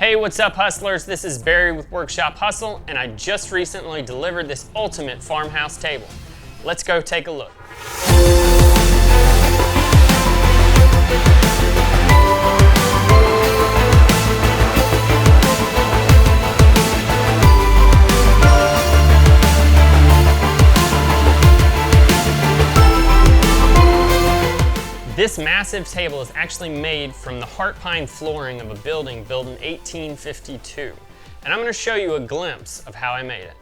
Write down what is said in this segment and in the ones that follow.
Hey, what's up hustlers? This is Barry with Workshop Hustle, and I just recently delivered this ultimate farmhouse table. Let's go take a look. This massive table is actually made from the heart pine flooring of a building built in 1852. And I'm going to show you a glimpse of how I made it.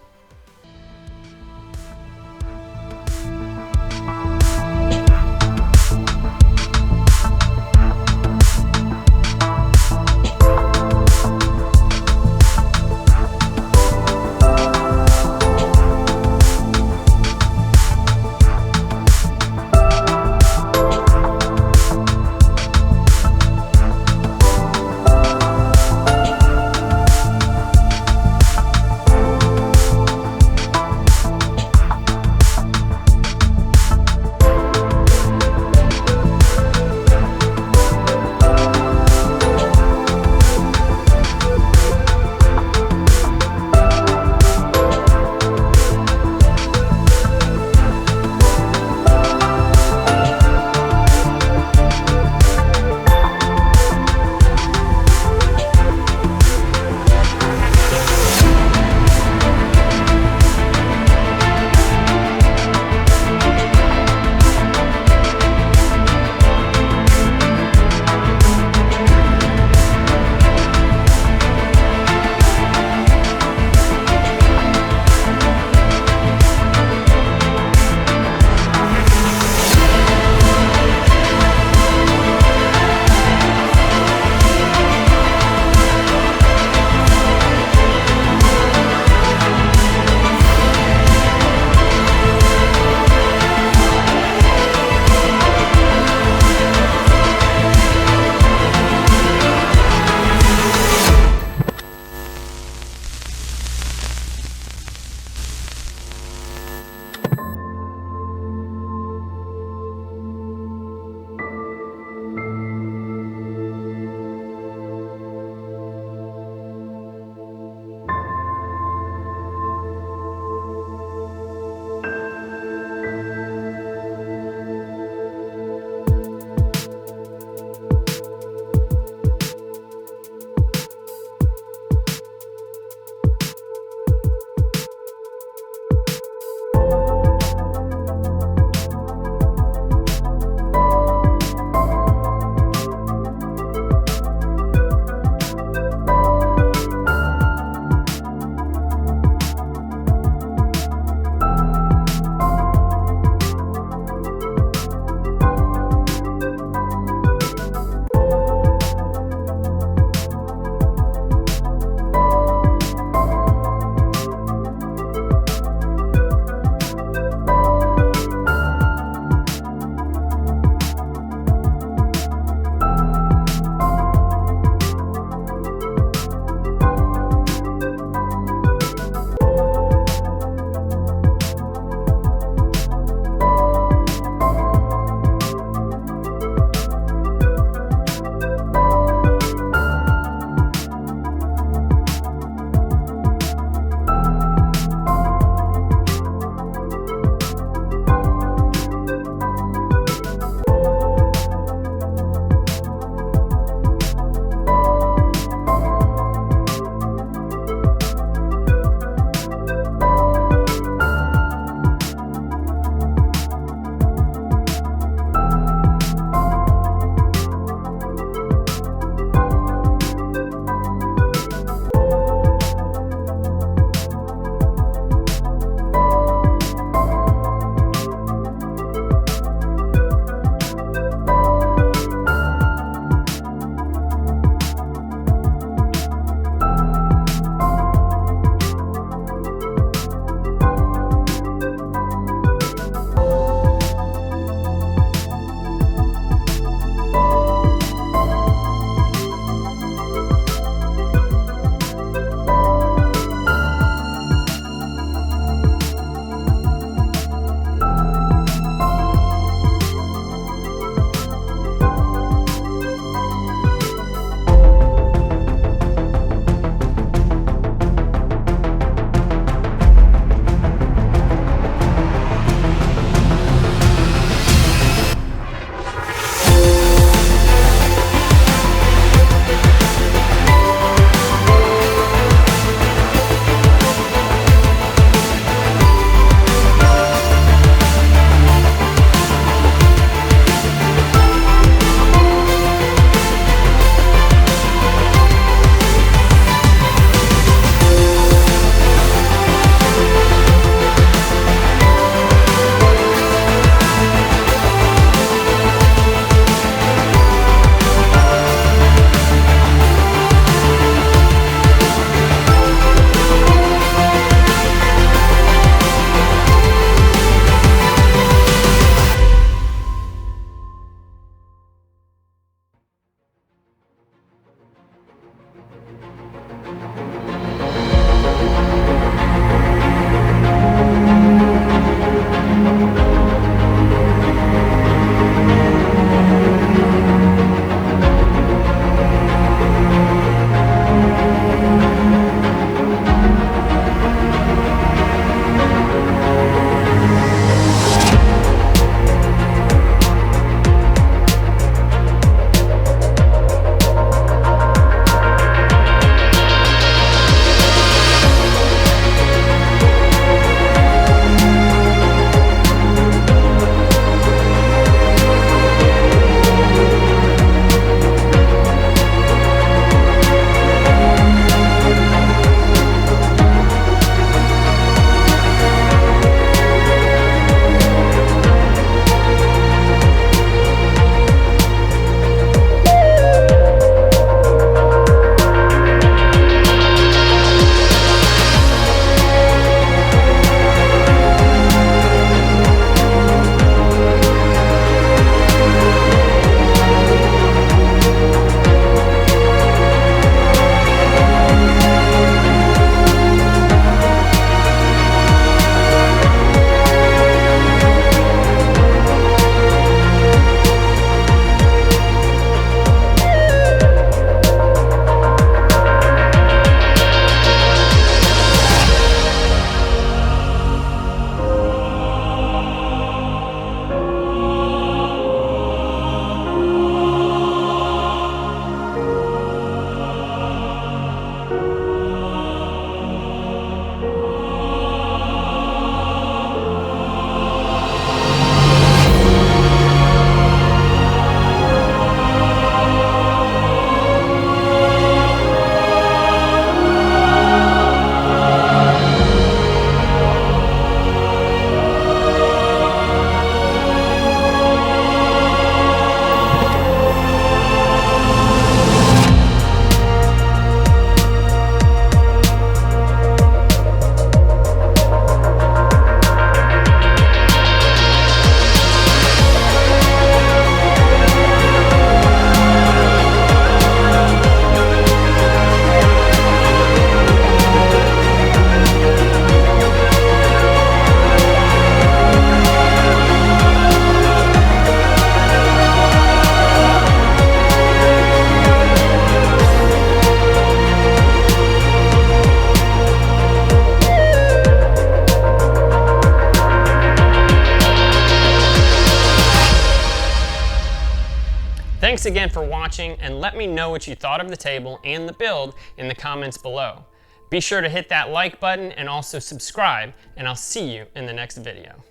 Thanks again for watching, and let me know what you thought of the table and the build in the comments below. Be sure to hit that like button and also subscribe, and I'll see you in the next video.